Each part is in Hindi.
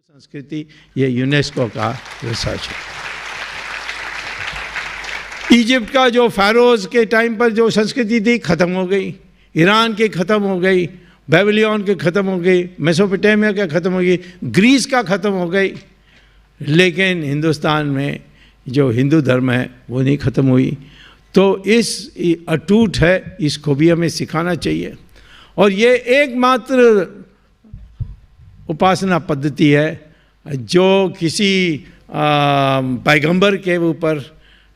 संस्कृति ये यूनेस्को का रिसर्च है। इजिप्ट का जो फ़ारोज़ के टाइम पर जो संस्कृति थी ख़त्म हो गई, ईरान की ख़त्म हो गई, बेबीलोन के ख़त्म हो गई, मेसोपोटामिया का ख़त्म हो गई, ग्रीस का ख़त्म हो गई, लेकिन हिंदुस्तान में जो हिंदू धर्म है वो नहीं ख़त्म हुई। तो इस अटूट है, इसको भी हमें सिखाना चाहिए। और ये एकमात्र उपासना पद्धति है जो किसी पैगंबर के ऊपर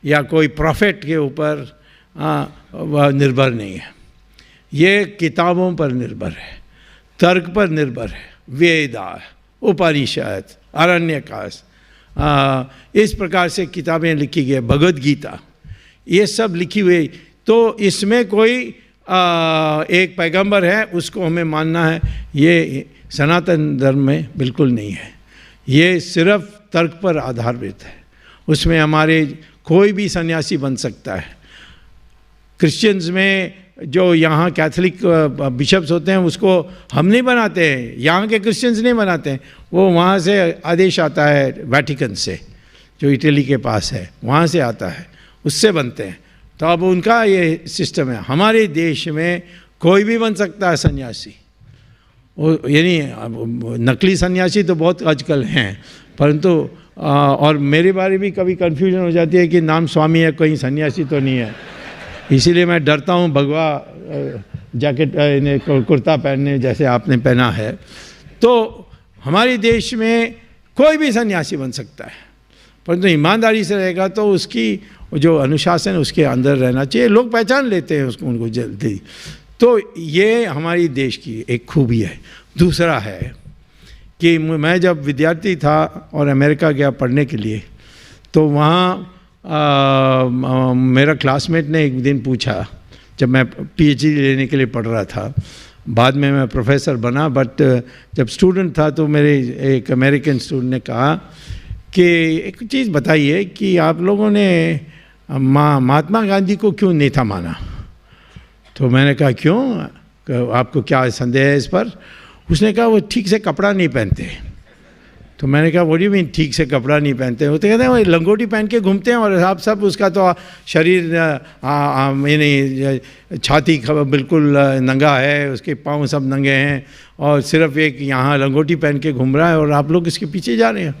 या कोई प्रॉफिट के ऊपर वह निर्भर नहीं है। ये किताबों पर निर्भर है, तर्क पर निर्भर है। वेद, उपनिषद, आरण्यकाश, इस प्रकार से किताबें लिखी गई, भगवद गीता, ये सब लिखी हुई। तो इसमें कोई एक पैगंबर है उसको हमें मानना है, ये सनातन धर्म में बिल्कुल नहीं है। ये सिर्फ तर्क पर आधारित है। उसमें हमारे कोई भी सन्यासी बन सकता है। क्रिश्चियंस में जो यहाँ कैथोलिक बिशप्स होते हैं उसको हम नहीं बनाते हैं, यहाँ के क्रिश्चियंस नहीं बनाते हैं, वो वहाँ से आदेश आता है वेटिकन से, जो इटली के पास है, वहाँ से आता है, उससे बनते हैं। तो अब उनका ये सिस्टम है। हमारे देश में कोई भी बन सकता है सन्यासी। यानी नकली सन्यासी तो बहुत आजकल हैं, परंतु और मेरे बारे भी कभी कन्फ्यूजन हो जाती है कि नाम स्वामी है, कहीं सन्यासी तो नहीं है। इसीलिए मैं डरता हूँ भगवा जैकेट कुर्ता पहनने जैसे आपने पहना है। तो हमारे देश में कोई भी सन्यासी बन सकता है, परंतु ईमानदारी से रहेगा तो उसकी जो अनुशासन उसके अंदर रहना चाहिए। लोग पहचान लेते हैं उसको, उनको जल्दी। तो ये हमारी देश की एक खूबी है। दूसरा है कि मैं जब विद्यार्थी था और अमेरिका गया पढ़ने के लिए, तो वहाँ मेरा क्लासमेट ने एक दिन पूछा, जब मैं पीएचडी लेने के लिए पढ़ रहा था, बाद में मैं प्रोफेसर बना, बट जब स्टूडेंट था तो मेरे एक अमेरिकन स्टूडेंट ने कहा कि एक चीज़ बताइए कि आप लोगों ने महात्मा गांधी को क्यों नेता माना। तो मैंने कहा क्यों, आपको क्या संदेह है इस पर। उसने कहा वो ठीक से कपड़ा नहीं पहनते। तो मैंने कहा व्हाट डू यू मीन ठीक से कपड़ा नहीं पहनते। वो तो कहते हैं वो लंगोटी पहन के घूमते हैं और आप सब उसका तो शरीर यानी छाती बिल्कुल नंगा है, उसके पाँव सब नंगे हैं और सिर्फ एक यहाँ लंगोटी पहन के घूम रहा है और आप लोग इसके पीछे जा रहे हैं।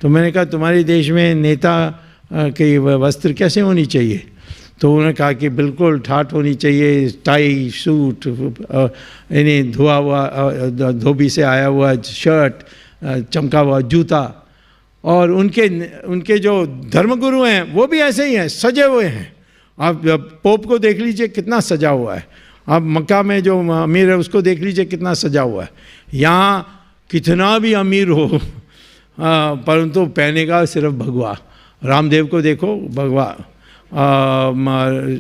तो मैंने कहा तुम्हारे देश में नेता के वस्त्र कैसे होनी चाहिए। तो उन्होंने कहा कि बिल्कुल ठाठ होनी चाहिए, टाई, सूट, यानी धोआ हुआ धोबी से आया हुआ शर्ट, चमका हुआ जूता। और उनके जो धर्मगुरु हैं वो भी ऐसे ही हैं, सजे हुए हैं। आप पोप को देख लीजिए कितना सजा हुआ है, आप मक्का में जो अमीर है उसको देख लीजिए कितना सजा हुआ है। यहाँ कितना भी अमीर हो परंतु पहनेगा सिर्फ भगवा। रामदेव को देखो भगवा,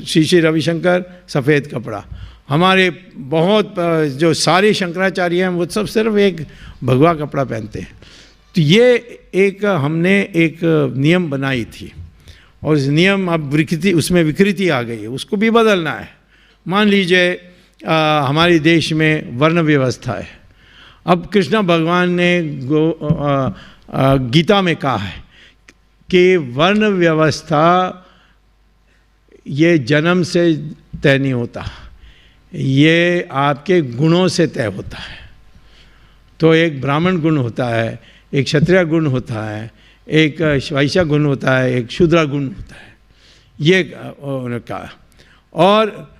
श्री रविशंकर सफ़ेद कपड़ा। हमारे बहुत जो सारे शंकराचार्य हैं वो सब सिर्फ एक भगवा कपड़ा पहनते हैं। तो ये एक हमने एक नियम बनाई थी और इस नियम अब उसमें विकृति आ गई है, उसको भी बदलना है। मान लीजिए हमारे देश में वर्ण व्यवस्था है। अब कृष्ण भगवान ने गीता में कहा है कि वर्ण व्यवस्था ये जन्म से तय नहीं होता, ये आपके गुणों से तय होता है। तो एक ब्राह्मण गुण होता है, एक क्षत्रिय गुण होता है, एक वैश्य गुण होता है, एक शूद्र गुण होता है, ये उन्होंने कहा। और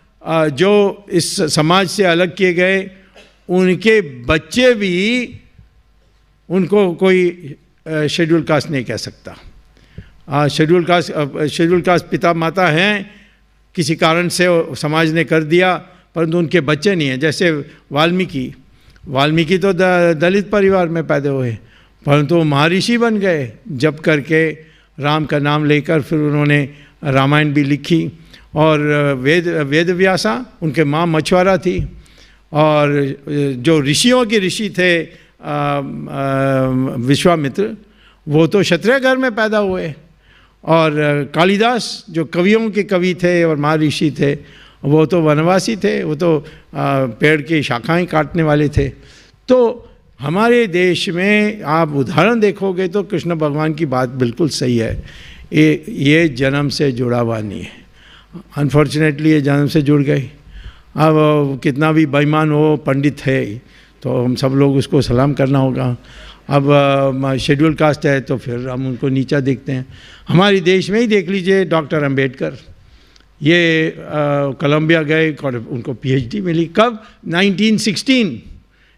जो इस समाज से अलग किए गए उनके बच्चे भी, उनको कोई शेड्यूल कास्ट नहीं कह सकता। शेड्यूल कास्ट पिता माता हैं, किसी कारण से समाज ने कर दिया, परंतु उनके बच्चे नहीं हैं। जैसे वाल्मीकि तो दलित परिवार में पैदा हुए, परंतु वो महर्षि बन गए जब करके राम का नाम लेकर। फिर उन्होंने रामायण भी लिखी। और वेद व्यासा, उनके माँ मछुआरा थी। और जो ऋषियों के ऋषि थे विश्वामित्र, वो तो क्षत्रिय घर में पैदा हुए। और कालिदास जो कवियों के कवि थे और महर्षि थे, वो तो वनवासी थे, वो तो पेड़ की शाखाएं काटने वाले थे। तो हमारे देश में आप उदाहरण देखोगे तो कृष्ण भगवान की बात बिल्कुल सही है, ये जन्म से जुड़ा हुआ नहीं है। अनफॉर्चुनेटली ये जन्म से जुड़ गई। अब कितना भी बेईमान हो, पंडित है तो हम सब लोग उसको सलाम करना होगा। अब शेड्यूल कास्ट है तो फिर हम उनको नीचा देखते हैं। हमारे देश में ही देख लीजिए, डॉक्टर अंबेडकर, ये कोलंबिया गए और उनको पीएचडी मिली। कब? 1916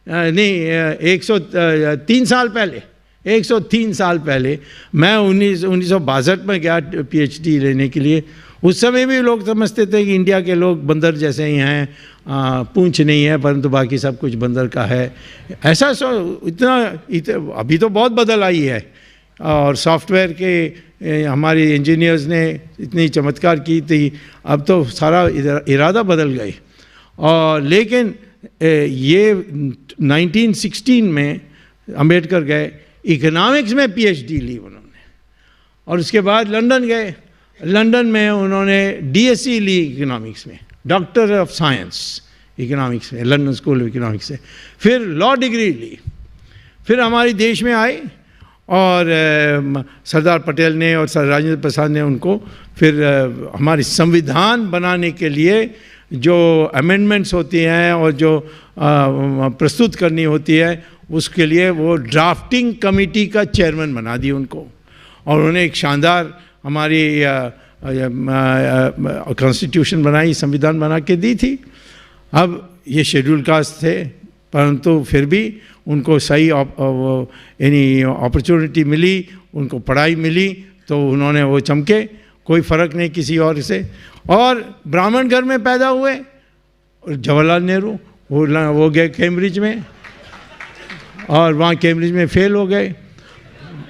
नहीं 103 साल पहले, 103 साल पहले। मैं 1962 में गया पीएचडी लेने के लिए। उस समय भी लोग समझते थे कि इंडिया के लोग बंदर जैसे ही हैं, पूंछ नहीं है परंतु बाकी सब कुछ बंदर का है। ऐसा इतना अभी तो बहुत बदल आई है, और सॉफ्टवेयर के हमारे इंजीनियर्स ने इतनी चमत्कार की थी, अब तो सारा इरादा बदल गई। और लेकिन ये 1916 में अंबेडकर गए, इकोनॉमिक्स में पीएचडी ली उन्होंने, और उसके बाद लंदन गए। लंदन में उन्होंने डीएससी ली इकोनॉमिक्स में, डॉक्टर ऑफ साइंस इकोनॉमिक्स में, लंदन स्कूल ऑफ इकोनॉमिक्स से। फिर लॉ डिग्री ली। फिर हमारे देश में आए और सरदार पटेल ने और सर राजेंद्र प्रसाद ने उनको फिर हमारी संविधान बनाने के लिए जो अमेंडमेंट्स होती हैं और जो प्रस्तुत करनी होती है, उसके लिए वो ड्राफ्टिंग कमेटी का चेयरमैन बना दिया उनको। और उन्होंने एक शानदार हमारी कॉन्स्टिट्यूशन बनाई, संविधान बना के दी थी। अब ये शेड्यूल कास्ट थे, परंतु फिर भी उनको सही यानी अपॉर्चुनिटी मिली, उनको पढ़ाई मिली, तो उन्होंने वो चमके, कोई फ़र्क नहीं किसी और से। और ब्राह्मण घर में पैदा हुए, जवाहरलाल नेहरू वो गए कैम्ब्रिज में, और वहाँ कैम्ब्रिज में फेल हो गए।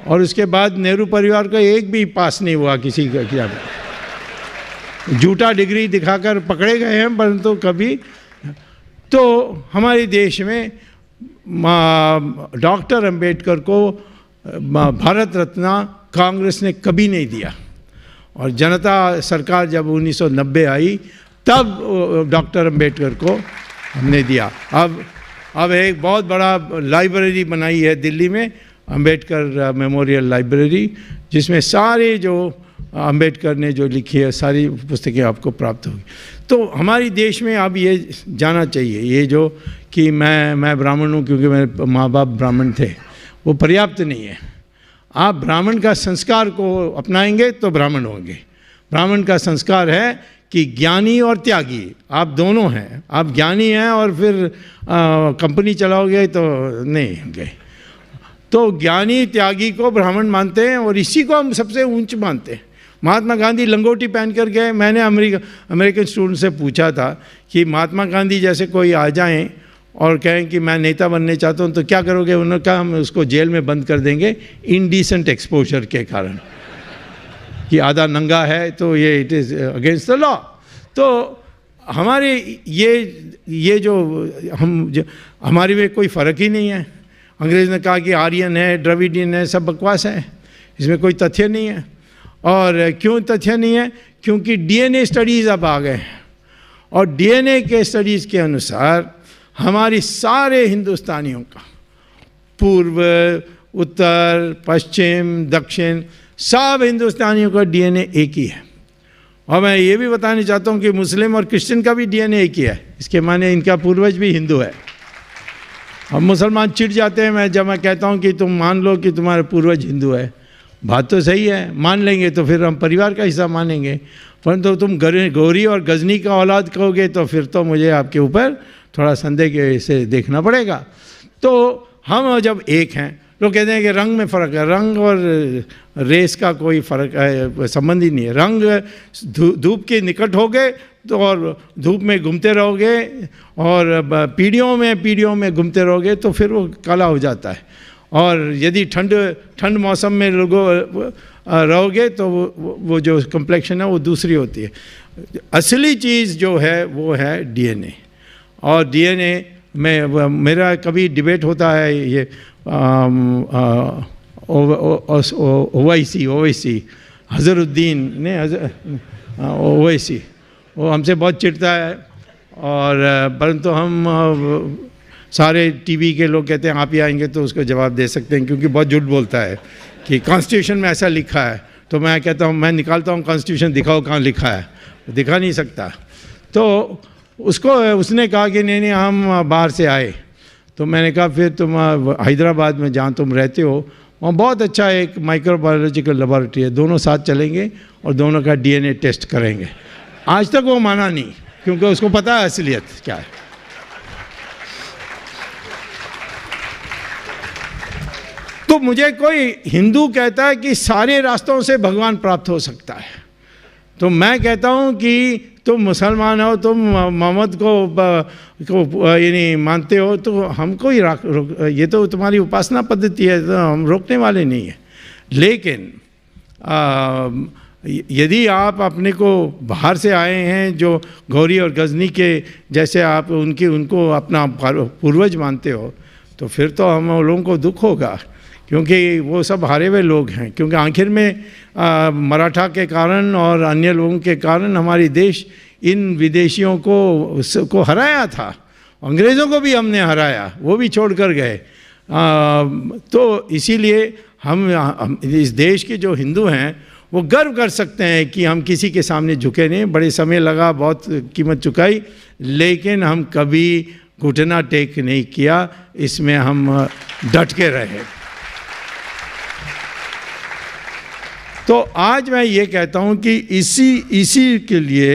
और उसके बाद नेहरू परिवार का एक भी पास नहीं हुआ किसी का, क्या झूठा डिग्री दिखाकर पकड़े गए हैं, परंतु कभी। तो हमारे देश में डॉक्टर अंबेडकर को भारत रत्न कांग्रेस ने कभी नहीं दिया, और जनता सरकार जब 1990 आई तब डॉक्टर अंबेडकर को हमने दिया। अब एक बहुत बड़ा लाइब्रेरी बनाई है दिल्ली में, अंबेडकर मेमोरियल लाइब्रेरी, जिसमें सारे जो अंबेडकर ने जो लिखी है सारी पुस्तकें आपको प्राप्त होगी। तो हमारी देश में अब ये जाना चाहिए, ये जो कि मैं ब्राह्मण हूँ क्योंकि मेरे माँ बाप ब्राह्मण थे, वो पर्याप्त नहीं है। आप ब्राह्मण का संस्कार को अपनाएंगे तो ब्राह्मण होंगे। ब्राह्मण का संस्कार है कि ज्ञानी और त्यागी, आप दोनों हैं। आप ज्ञानी हैं और फिर कंपनी चलाओगे तो नहीं होंगे। तो ज्ञानी त्यागी को ब्राह्मण मानते हैं, और इसी को हम सबसे ऊंच मानते हैं। महात्मा गांधी लंगोटी पहन कर गए। मैंने अमेरिकन स्टूडेंट से पूछा था कि महात्मा गांधी जैसे कोई आ जाएं और कहें कि मैं नेता बनने चाहता हूं तो क्या करोगे? उन्होंने कहा हम उसको जेल में बंद कर देंगे इनडिसेंट एक्सपोजर के कारण, कि आधा नंगा है तो ये it is against the law. तो हमारे ये जो हमारे में कोई फ़र्क ही नहीं है। अंग्रेज़ ने कहा कि आर्यन है, द्रविडियन है, सब बकवास है, इसमें कोई तथ्य नहीं है। और क्यों तथ्य नहीं है? क्योंकि डीएनए स्टडीज़ अब आ गए हैं, और डीएनए के स्टडीज़ के अनुसार हमारी सारे हिंदुस्तानियों का पूर्व, उत्तर, पश्चिम, दक्षिण, सब हिंदुस्तानियों का डीएनए एक ही है। और मैं ये भी बताना चाहता हूँ कि मुस्लिम और क्रिश्चियन का भी डीएनए एक ही है। इसके माने इनका पूर्वज भी हिंदू है। अब मुसलमान चिढ़ जाते हैं जब मैं कहता हूँ कि तुम मान लो कि तुम्हारा पूर्वज हिंदू है। बात तो सही है, मान लेंगे तो फिर हम परिवार का हिस्सा मानेंगे, परंतु तुम गौरी और गजनी का औलाद कहोगे तो फिर तो मुझे आपके ऊपर थोड़ा संदेह से देखना पड़ेगा। तो हम जब एक हैं, लोग कहते हैं कि रंग में फ़र्क है। रंग और रेस का कोई फ़र्क है, संबंध ही नहीं है। रंग धूप के निकट हो गए तो और धूप में घूमते रहोगे और पीढ़ियों में घूमते रहोगे तो फिर वो काला हो जाता है। और यदि ठंड मौसम में लोगों रहोगे तो वो जो कम्प्लेक्शन है वो दूसरी होती है। असली चीज़ जो है वो है डीएनए। और डीएनए में मेरा कभी डिबेट होता है, ये ओवैसी हज़रुद्दीन ने ओवैसी, वो हमसे बहुत चिढ़ता है। और परंतु हम सारे टीवी के लोग कहते हैं आप ही आएंगे तो उसको जवाब दे सकते हैं, क्योंकि बहुत झूठ बोलता है कि कॉन्स्टिट्यूशन में ऐसा लिखा है। तो मैं कहता हूँ, मैं निकालता हूँ कॉन्स्टिट्यूशन, दिखाओ कहाँ लिखा है, दिखा नहीं सकता। तो उसने कहा कि नहीं हम बाहर से आए। तो मैंने कहा फिर तुम हैदराबाद में जहाँ तुम रहते हो वहाँ बहुत अच्छा एक माइक्रोबायोलॉजिकल लेबॉरेटरी है, दोनों साथ चलेंगे और दोनों का DNA टेस्ट करेंगे। आज तक वो माना नहीं, क्योंकि उसको पता है असलियत क्या है। तो मुझे कोई हिंदू कहता है कि सारे रास्तों से भगवान प्राप्त हो सकता है, तो मैं कहता हूँ कि तुम मुसलमान हो, तुम मोहम्मद को यानी मानते हो, तो हमको ही ये तो तुम्हारी उपासना पद्धति है, तो हम रोकने वाले नहीं हैं। लेकिन यदि आप अपने को बाहर से आए हैं, जो गौरी और गजनी के जैसे आप उनको अपना पूर्वज मानते हो, तो फिर तो हम लोगों को दुख होगा, क्योंकि वो सब हारे हुए लोग हैं। क्योंकि आखिर में मराठा के कारण और अन्य लोगों के कारण हमारी देश इन विदेशियों को हराया था। अंग्रेज़ों को भी हमने हराया, वो भी छोड़ कर गए। तो इसीलिए हम इस देश के जो हिंदू हैं वो गर्व कर सकते हैं कि हम किसी के सामने झुके नहीं। बड़े समय लगा, बहुत कीमत चुकाई, लेकिन हम कभी घुटना टेक नहीं किया, इसमें हम डट के रहे। तो आज मैं ये कहता हूँ कि इसी के लिए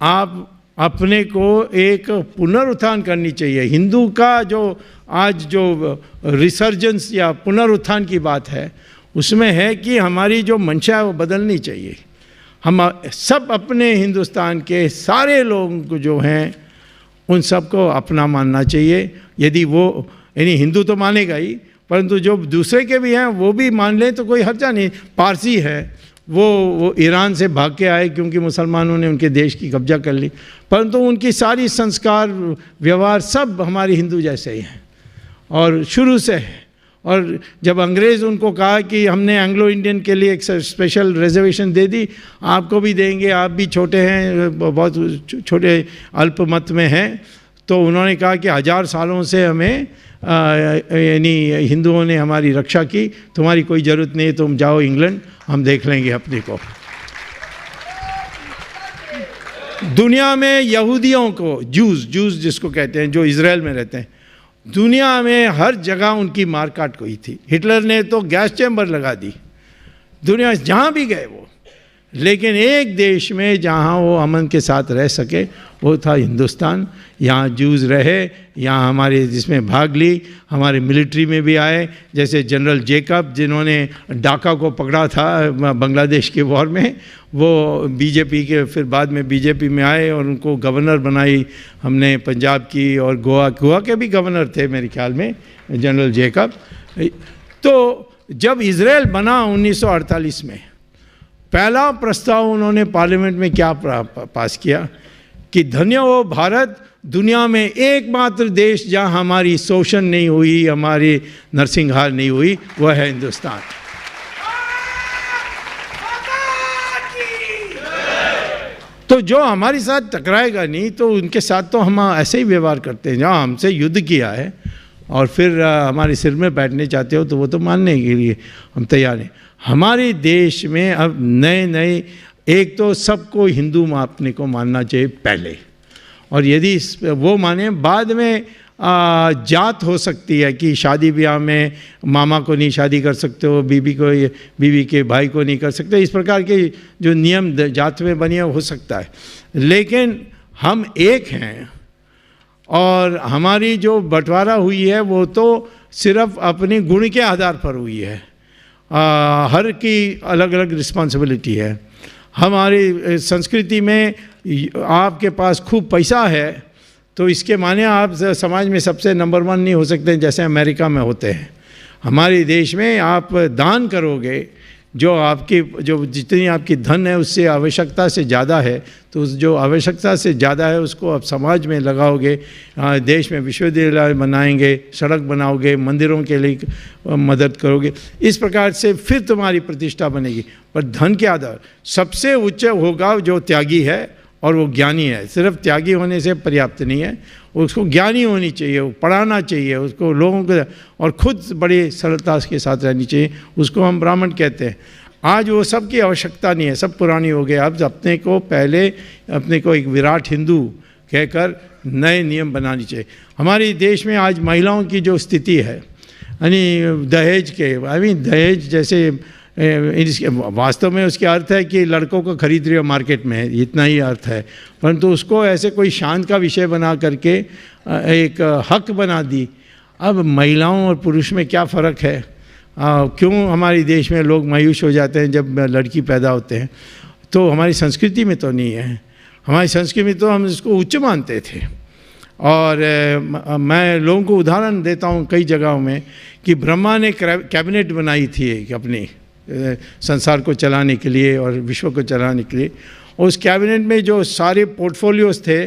आप अपने को एक पुनरुत्थान करनी चाहिए। हिंदू का जो आज जो रिसर्जेंस या पुनरुत्थान की बात है, उसमें है कि हमारी जो मंशा है वो बदलनी चाहिए। हम सब अपने हिंदुस्तान के सारे लोगों को जो हैं उन सबको अपना मानना चाहिए। यदि वो यानी हिंदू तो मानेगा ही, परंतु जो दूसरे के भी हैं वो भी मान लें तो कोई हर्जा नहीं। पारसी है, वो ईरान से भाग के आए क्योंकि मुसलमानों ने उनके देश की कब्जा कर ली, परंतु उनकी सारी संस्कार व्यवहार सब हमारे हिंदू जैसे ही हैं और शुरू से है। और जब अंग्रेज़ उनको कहा कि हमने एंग्लो इंडियन के लिए एक स्पेशल रिजर्वेशन दे दी, आपको भी देंगे, आप भी छोटे हैं, बहुत छोटे अल्पमत में हैं, तो उन्होंने कहा कि 1000 सालों से हमें यानी हिंदुओं ने हमारी रक्षा की, तुम्हारी कोई ज़रूरत नहीं है, तुम जाओ इंग्लैंड, हम देख लेंगे अपने को। दुनिया में यहूदियों को, जूस जिसको कहते हैं, जो इज़राइल में रहते हैं, दुनिया में हर जगह उनकी मार काट हुई थी। हिटलर ने तो गैस चैम्बर लगा दी, दुनिया जहाँ भी गए वो। लेकिन एक देश में जहाँ वो अमन के साथ रह सके वो था हिंदुस्तान। यहाँ जूस रहे, यहाँ हमारे जिसमें भाग ली, हमारे मिलिट्री में भी आए, जैसे जनरल जेकब जिन्होंने डाका को पकड़ा था बांग्लादेश के वॉर में, वो बीजेपी के फिर बाद में बीजेपी में आए और उनको गवर्नर बनाई हमने पंजाब की, और गोवा के भी गवर्नर थे मेरे ख्याल में जनरल जेकब। तो जब इज़राइल बना 1948 में, पहला प्रस्ताव उन्होंने पार्लियामेंट में क्या पास किया कि धन्य हो भारत, दुनिया में एकमात्र देश जहां हमारी शोषण नहीं हुई, हमारी नरसंहार नहीं हुई, वह है हिंदुस्तान। तो जो हमारे साथ टकराएगा नहीं, तो उनके साथ तो हम ऐसे ही व्यवहार करते हैं। जहाँ हमसे युद्ध किया है और फिर हमारे सिर में बैठने चाहते हो, तो वो तो मानने के लिए हम तैयार हैं। हमारे देश में अब नए एक तो सबको हिंदू अपने को मानना चाहिए पहले, और यदि वो माने, बाद में जात हो सकती है कि शादी ब्याह में मामा को नहीं शादी कर सकते हो, बीवी के भाई को नहीं कर सकते, इस प्रकार के जो नियम जात में बने हो सकता है। लेकिन हम एक हैं, और हमारी जो बंटवारा हुई है वो तो सिर्फ अपने गुण के आधार पर हुई है। हर की अलग अलग रिस्पॉन्सिबिलिटी है। हमारी संस्कृति में आपके पास खूब पैसा है तो इसके माने आप समाज में सबसे नंबर 1 नहीं हो सकते जैसे अमेरिका में होते हैं। हमारे देश में आप दान करोगे, जो जितनी आपकी धन है उससे आवश्यकता से ज़्यादा है, तो उस जो आवश्यकता से ज़्यादा है उसको आप समाज में लगाओगे, देश में विश्वविद्यालय बनाएंगे, सड़क बनाओगे, मंदिरों के लिए मदद करोगे, इस प्रकार से फिर तुम्हारी प्रतिष्ठा बनेगी। पर धन के आधार सबसे उच्च होगा जो त्यागी है, और वो ज्ञानी है। सिर्फ त्यागी होने से पर्याप्त नहीं है, उसको ज्ञानी होनी चाहिए, वो पढ़ाना चाहिए उसको लोगों को, और खुद बड़ी सरलता के साथ रहनी चाहिए। उसको हम ब्राह्मण कहते हैं। आज वो सब की आवश्यकता नहीं है, सब पुरानी हो गए। अब अपने को पहले अपने को एक विराट हिंदू कहकर नए नियम बनानी चाहिए। हमारे देश में आज महिलाओं की जो स्थिति है, यानी दहेज के, दहेज जैसे वास्तव में उसके अर्थ है कि लड़कों को खरीद रही हो मार्केट में, इतना ही अर्थ है, परंतु उसको ऐसे कोई शान का विषय बना करके एक हक बना दी। अब महिलाओं और पुरुष में क्या फ़र्क है? क्यों हमारे देश में लोग मायूस हो जाते हैं जब लड़की पैदा होते हैं? तो हमारी संस्कृति में तो नहीं है। हमारी संस्कृति में तो हम इसको उच्च मानते थे। और मैं लोगों को उदाहरण देता हूँ कई जगहों में कि ब्रह्मा ने कैबिनेट बनाई थी एक अपनी संसार को चलाने के लिए और विश्व को चलाने के लिए। उस कैबिनेट में जो सारे पोर्टफोलियोज थे,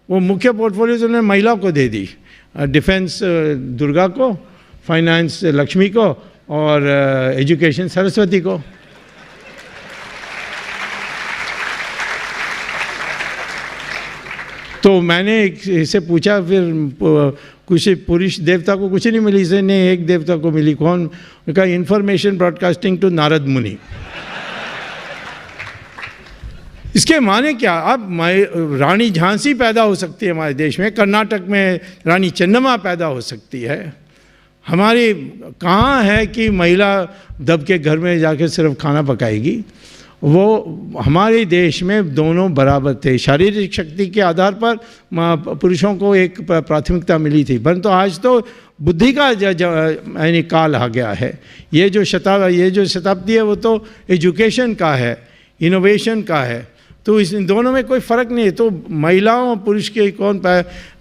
वो मुख्य पोर्टफोलियोज उन्होंने महिला को दे दी। डिफेंस दुर्गा को, फाइनेंस लक्ष्मी को, और एजुकेशन सरस्वती को। तो मैंने इससे पूछा, फिर कुछ पुरुष देवता को कुछ नहीं मिली, इसे नहीं एक देवता को मिली। कौन? कहा इंफॉर्मेशन ब्रॉडकास्टिंग टू नारद मुनि। इसके माने क्या? अब रानी झांसी पैदा हो सकती है हमारे देश में, कर्नाटक में रानी चन्नम्मा पैदा हो सकती है। हमारी कहाँ है कि महिला दब के घर में जाकर सिर्फ खाना पकाएगी? वो हमारे देश में दोनों बराबर थे। शारीरिक शक्ति के आधार पर पुरुषों को एक प्राथमिकता मिली थी, परंतु आज तो बुद्धि का यानी काल आ गया है। ये जो शताब्दी है वो तो एजुकेशन का है, इनोवेशन का है। तो इस दोनों में कोई फ़र्क नहीं है। तो महिलाओं और पुरुष के कौन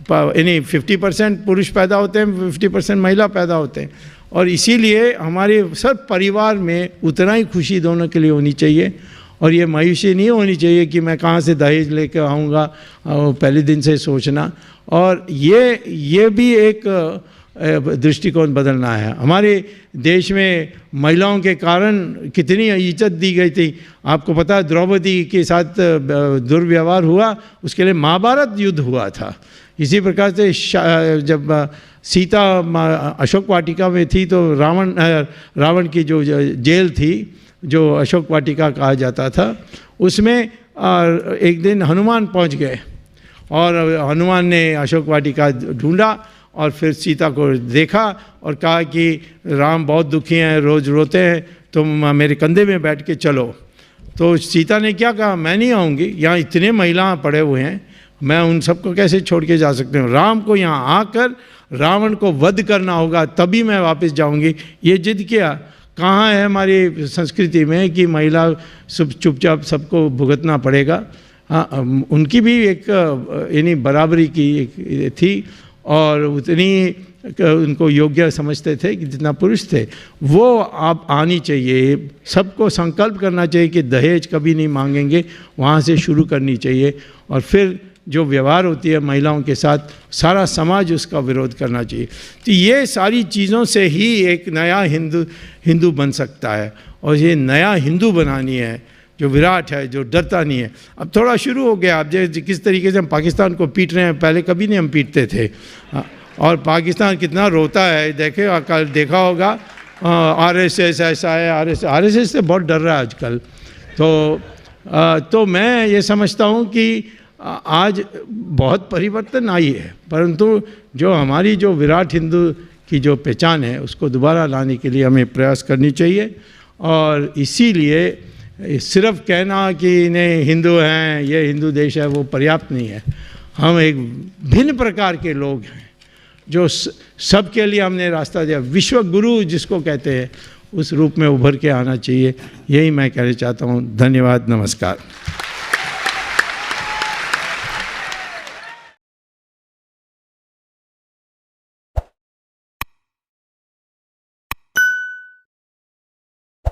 यानी 50% पुरुष पैदा होते हैं, 50% महिला पैदा होते हैं। और इसीलिए हमारे सब परिवार में उतना ही खुशी दोनों के लिए होनी चाहिए। और ये मायूसी नहीं होनी चाहिए कि मैं कहाँ से दहेज लेकर आऊँगा, पहले दिन से सोचना। और ये भी एक दृष्टिकोण बदलना है। हमारे देश में महिलाओं के कारण कितनी इज्जत दी गई थी। आपको पता है द्रौपदी के साथ दुर्व्यवहार हुआ, उसके लिए महाभारत युद्ध हुआ था। इसी प्रकार से जब सीता अशोक वाटिका में थी तो रावण की जो जेल थी, जो अशोक वाटिका कहा जाता था, उसमें एक दिन हनुमान पहुंच गए और हनुमान ने अशोक वाटिका ढूंढा और फिर सीता को देखा और कहा कि राम बहुत दुखी हैं, रोज़ रोते हैं, तुम मेरे कंधे में बैठ के चलो। तो सीता ने क्या कहा? मैं नहीं आऊँगी, यहाँ इतने महिला पड़े हुए हैं, मैं उन सबको कैसे छोड़ के जा सकती हूँ? राम को यहाँ आकर रावण को वध करना होगा, तभी मैं वापस जाऊँगी। ये जिद किया। कहाँ है हमारी संस्कृति में कि महिला चुपचाप सबको भुगतना पड़ेगा? हाँ, उनकी भी एक यानी बराबरी की एक थी और उतनी उनको योग्य समझते थे कि जितना पुरुष थे। वो आप आनी चाहिए। सबको संकल्प करना चाहिए कि दहेज कभी नहीं मांगेंगे, वहाँ से शुरू करनी चाहिए। और फिर जो व्यवहार होती है महिलाओं के साथ, सारा समाज उसका विरोध करना चाहिए। तो ये सारी चीज़ों से ही एक नया हिंदू बन सकता है। और ये नया हिंदू बनानी है जो विराट है, जो डरता नहीं है। अब थोड़ा शुरू हो गया। अब किस तरीके से हम पाकिस्तान को पीट रहे हैं, पहले कभी नहीं हम पीटते थे। और पाकिस्तान कितना रोता है, देखा होगा। आरएसएस ऐसा है, आरएसएस से बहुत डर रहा है आजकल। तो मैं ये समझता हूँ कि आज बहुत परिवर्तन आई है, परंतु जो हमारी जो विराट हिंदू की जो पहचान है उसको दोबारा लाने के लिए हमें प्रयास करनी चाहिए। और इसीलिए सिर्फ कहना कि नहीं हिंदू हैं, ये हिंदू देश है, वो पर्याप्त नहीं है। हम एक भिन्न प्रकार के लोग हैं जो सबके लिए हमने रास्ता दिया। विश्व गुरु जिसको कहते हैं, उस रूप में उभर के आना चाहिए। यही मैं कहना चाहता हूँ। धन्यवाद, नमस्कार।